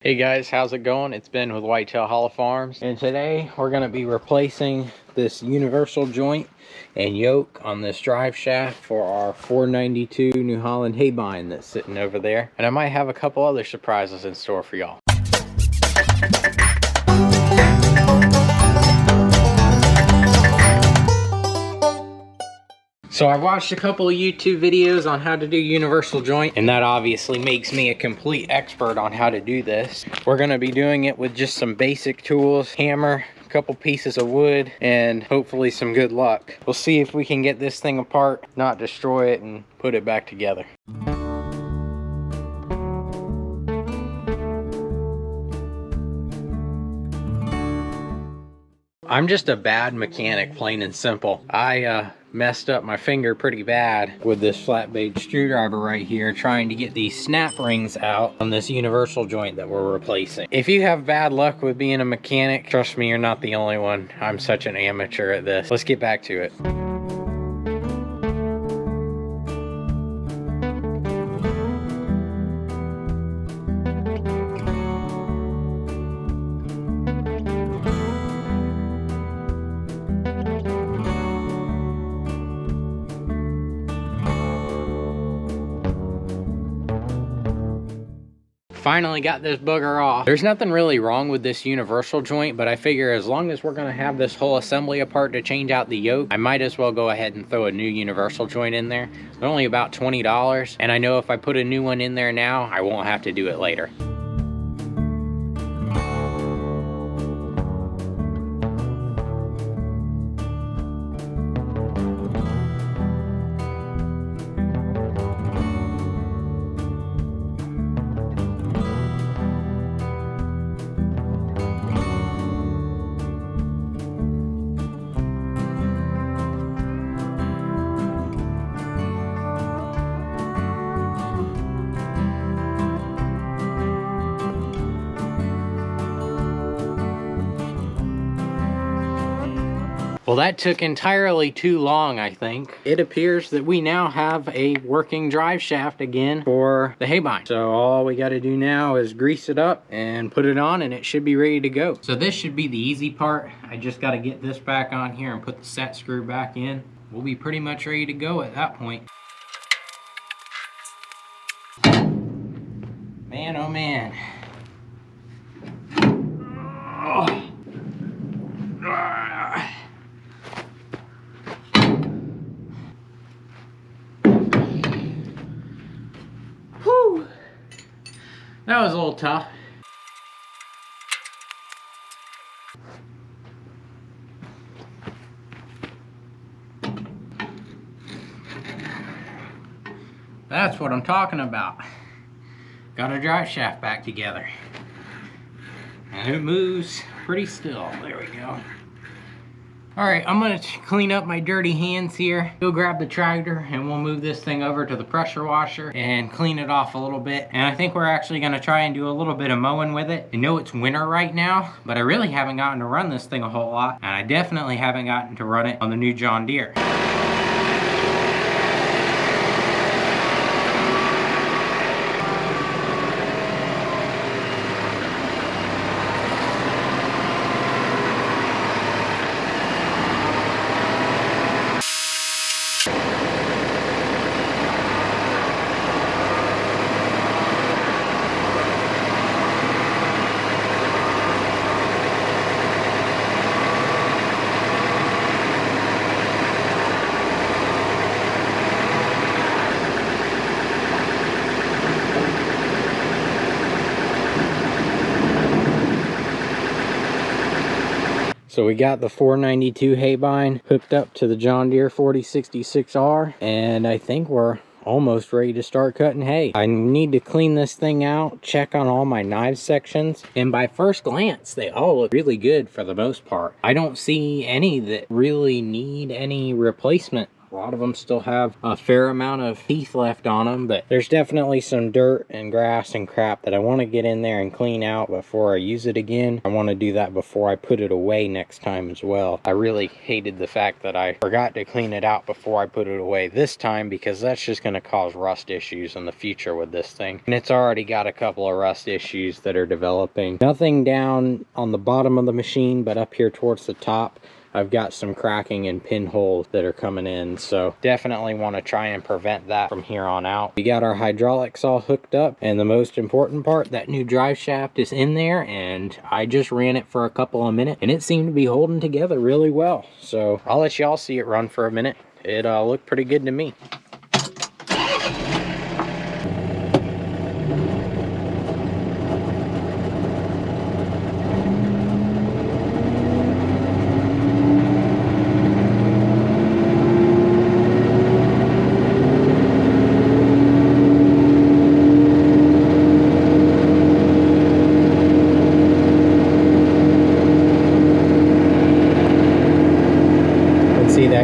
Hey guys, how's it going? It's Ben with Whitetail Hollow Farms, and today we're going to be replacing this universal joint and yoke on this drive shaft for our 492 New Holland Haybine that's sitting over there. And I might have a couple other surprises in store for y'all. So I watched a couple of YouTube videos on how to do universal joint, and that obviously makes me a complete expert on how to do this. We're going to be doing it with just some basic tools, hammer, a couple pieces of wood, and hopefully some good luck. We'll see if we can get this thing apart, not destroy it, and put it back together. I'm just a bad mechanic, plain and simple. I messed up my finger pretty bad with this flat blade screwdriver right here, trying to get these snap rings out on this universal joint that we're replacing. If you have bad luck with being a mechanic, trust me, you're not the only one. I'm such an amateur at this. Let's get back to it. Finally got this booger off. There's nothing really wrong with this universal joint, but I figure as long as we're gonna have this whole assembly apart to change out the yoke, I might as well go ahead and throw a new universal joint in there. They're only about $20, and I know if I put a new one in there now, I won't have to do it later. Well, that took entirely too long, I think. It appears that we now have a working drive shaft again for the Haybine. So all we got to do now is grease it up and put it on, and it should be ready to go. So this should be the easy part. I just got to get this back on here and put the set screw back in. We'll be pretty much ready to go at that point. Man, oh man. Oh. Whew. That was a little tough. That's what I'm talking about. Got our drive shaft back together. And it moves pretty still. There we go. Alright, I'm going to clean up my dirty hands here. Go grab the tractor and we'll move this thing over to the pressure washer and clean it off a little bit. And I think we're actually going to try and do a little bit of mowing with it. I know it's winter right now, but I really haven't gotten to run this thing a whole lot. And I definitely haven't gotten to run it on the new John Deere. So we got the 492 Haybine hooked up to the John Deere 4066R, and I think we're almost ready to start cutting hay. I need to clean this thing out, check on all my knife sections, and by first glance they all look really good for the most part. I don't see any that really need any replacement A lot of them still have a fair amount of teeth left on them, but there's definitely some dirt and grass and crap that I want to get in there and clean out before I use it again. I want to do that before I put it away next time as well. I really hated the fact that I forgot to clean it out before I put it away this time, because that's just going to cause rust issues in the future with this thing. And it's already got a couple of rust issues that are developing. Nothing down on the bottom of the machine, but up here towards the top, I've got some cracking and pinholes that are coming in, so definitely want to try and prevent that from here on out. We got our hydraulics all hooked up, and the most important part, that new drive shaft is in there, and I just ran it for a couple of minutes and it seemed to be holding together really well. So I'll let y'all see it run for a minute. It looked pretty good to me.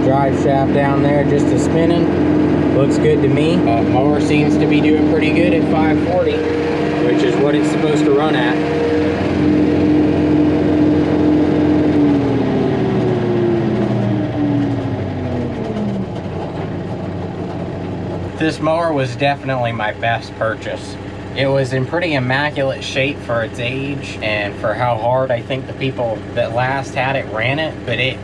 Drive shaft down there just a spinning. Looks good to me. Mower seems to be doing pretty good at 540, which is what it's supposed to run at. This mower was definitely my best purchase. It was in pretty immaculate shape for its age and for how hard I think the people that last had it ran it, but it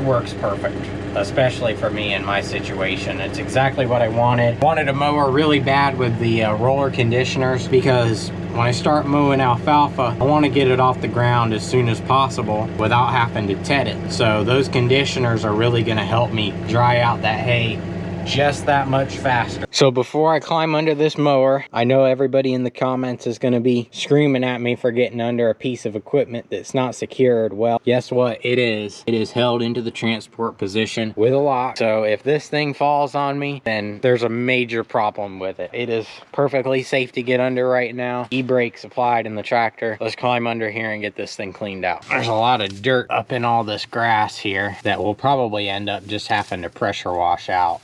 works perfect, especially for me in my situation. It's exactly what I wanted. Wanted a mower really bad with the roller conditioners, because when I start mowing alfalfa, I want to get it off the ground as soon as possible without having to ted it. So those conditioners are really going to help me dry out that hay just that much faster. So before I climb under this mower, I know everybody in the comments is going to be screaming at me for getting under a piece of equipment that's not secured. Well, guess what? It is. It is held into the transport position with a lock. So if this thing falls on me, then there's a major problem with it. It is perfectly safe to get under right now. E-brakes applied in the tractor. Let's climb under here and get this thing cleaned out. There's a lot of dirt up in all this grass here that will probably end up just having to pressure wash out.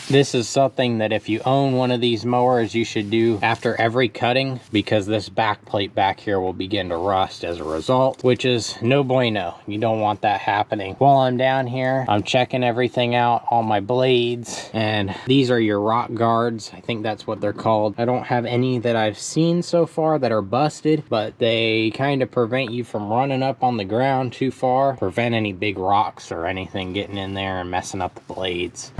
This is something that if you own one of these mowers, you should do after every cutting, because this back plate back here will begin to rust as a result, which is no bueno. You don't want that happening. While I'm down here, I'm checking everything out, all my blades, and these are your rock guards. I think that's what they're called. I don't have any that I've seen so far that are busted, but they kind of prevent you from running up on the ground too far, prevent any big rocks or anything getting in there and messing up the blades.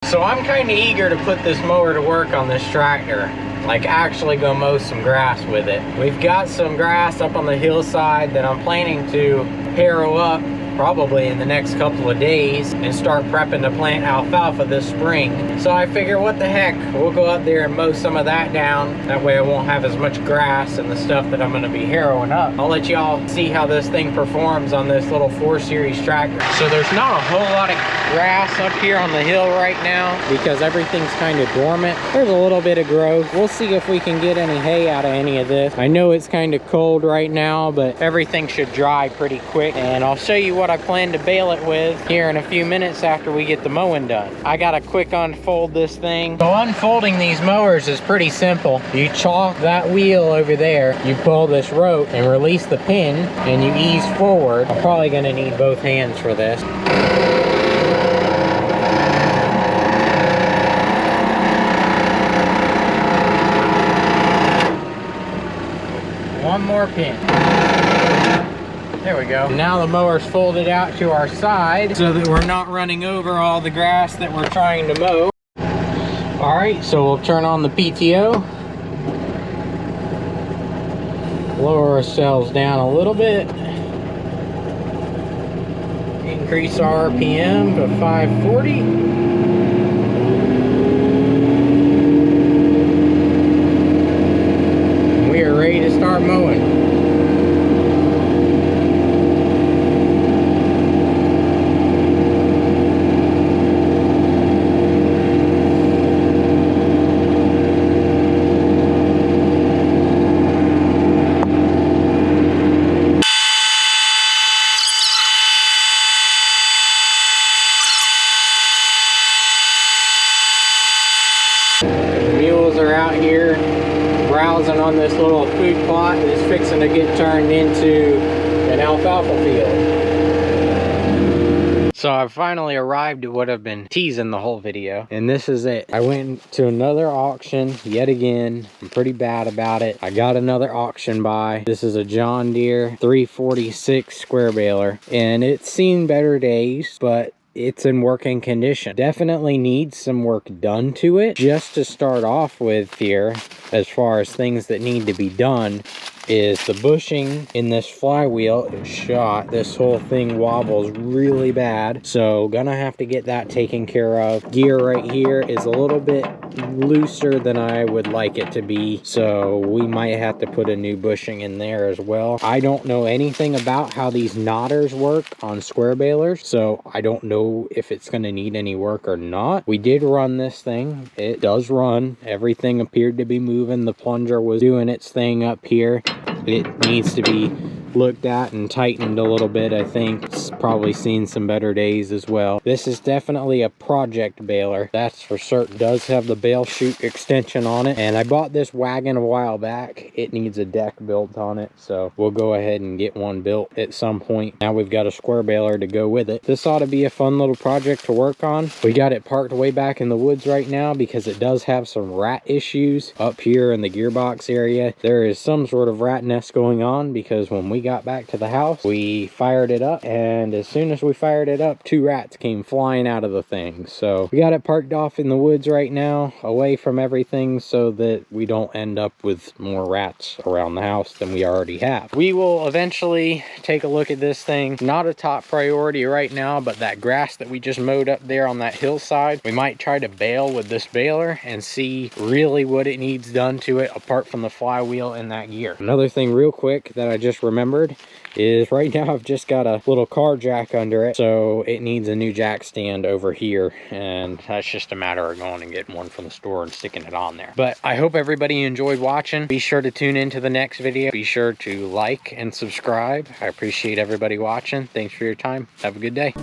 So I'm kind of eager to put this mower to work on this tractor, like actually go mow some grass with it. We've got some grass up on the hillside that I'm planning to harrow up probably in the next couple of days and start prepping to plant alfalfa this spring. So I figure, what the heck, we'll go up there and mow some of that down. That way I won't have as much grass and the stuff that I'm going to be harrowing up. I'll let y'all see how this thing performs on this little 4 Series tractor. So there's not a whole lot of grass up here on the hill right now because everything's kind of dormant. There's a little bit of growth. We'll see if we can get any hay out of any of this. I know it's kind of cold right now, but everything should dry pretty quick, and I'll show you what I plan to bale it with here in a few minutes after we get the mowing done. I gotta quick unfold this thing. So unfolding these mowers is pretty simple. You chalk that wheel over there, you pull this rope and release the pin, and you ease forward. I'm probably gonna need both hands for this. One more pin. There we go. Now the mower's folded out to our side so that we're not running over all the grass that we're trying to mow. All right, so we'll turn on the PTO. Lower ourselves down a little bit. Increase our RPM to 540. get ready to start mowing. Mules are out here browsing on this little food plot that's fixing to get turned into an alfalfa field. So I finally arrived at what I've been teasing the whole video, and this is it. I went to another auction yet again. I'm pretty bad about it. I got another auction buy. This is a John Deere 346 square baler, and it's seen better days, but it's in working condition. Definitely needs some work done to it. Just to start off with here, as far as things that need to be done, is the bushing in this flywheel is shot. This whole thing wobbles really bad, so gonna have to get that taken care of. Gear right here is a little bit looser than I would like it to be, so we might have to put a new bushing in there as well. I don't know anything about how these knotters work on square balers, so I don't know if it's going to need any work or not. We did run this thing. It does run. Everything appeared to be moving. The plunger was doing its thing up here. It needs to be looked at and tightened a little bit. I think it's probably seen some better days as well. This is definitely a project baler, that's for certain. Does have the bale chute extension on it, and I bought this wagon a while back. It needs a deck built on it, so we'll go ahead and get one built at some point. Now we've got a square baler to go with it. This ought to be a fun little project to work on. We got it parked way back in the woods right now because it does have some rat issues up here in the gearbox area. There is some sort of rat nest going on because when we got back to the house, we fired it up, and as soon as we fired it up, 2 rats came flying out of the thing. So we got it parked off in the woods right now, away from everything, so that we don't end up with more rats around the house than we already have. We will eventually take a look at this thing. Not a top priority right now, but that grass that we just mowed up there on that hillside, we might try to bale with this baler and see really what it needs done to it apart from the flywheel and that gear. Another thing real quick that I just remembered is right now I've just got a little car jack under it, so it needs a new jack stand over here, and that's just a matter of going and getting one from the store and sticking it on there. But I hope everybody enjoyed watching. Be sure to tune into the next video. Be sure to like and subscribe. I appreciate everybody watching. Thanks for your time. Have a good day.